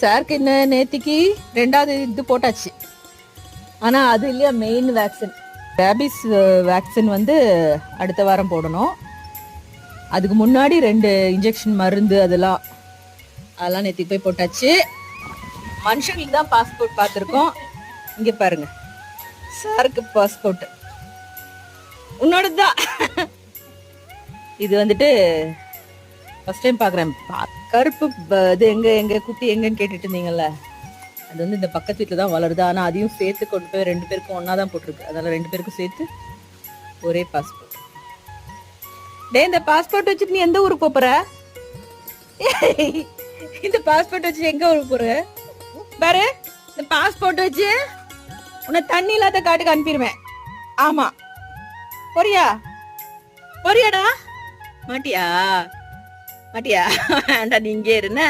சாருக்கு என்ன நேத்திக்கு 2வது இது போட்டாச்சு. ஆனா அது இல்லையா மெயின் வேக்சின். ரேபிஸ் வேக்சின் வந்து அடுத்த வாரம் போடணும். அதுக்கு முன்னாடி 2 இன்ஜெக்ஷன் மருந்து அதெல்லாம் நேத்திக்கு போய் போட்டாச்சு. மனுஷங்களுக்கு தான் பாஸ்போர்ட் பார்த்துருக்கோம். இங்க பாருங்க, சாருக்கு பாஸ்போர்ட் உன்னோட தான். இது வந்துட்டு ஃபர்ஸ்ட் டைம் பார்க்குறேன். கருப்பு இது எங்க குட்டி எங்கன்னு கேட்டுட்டு இருந்தீங்கல்ல, அது வந்து இந்த பக்கத்து வீட்டில் தான் வளருது. ஆனால் அதையும் சேர்த்து கொண்டு போய் 2 பேருக்கும் ஒன்றா தான் போட்டிருக்கு. அதனால் 2 பேருக்கும் சேர்த்து ஒரே பாஸ்போர்ட். இந்த பாஸ்போர்ட் வச்சுட்டு நீ எந்த ஊருக்கு போற? இந்த பாஸ்போர்ட் வச்சு எங்க ஊருக்கு போற பாரு. இந்த பாஸ்போர்ட் வச்சு உன்னை தண்ணி இல்லாத காட்டுக்கு அனுப்பிடுவேன். ஆமா, பொரியாடா? மாட்டியா? வேண்டாம், நீ இங்கே இருந்த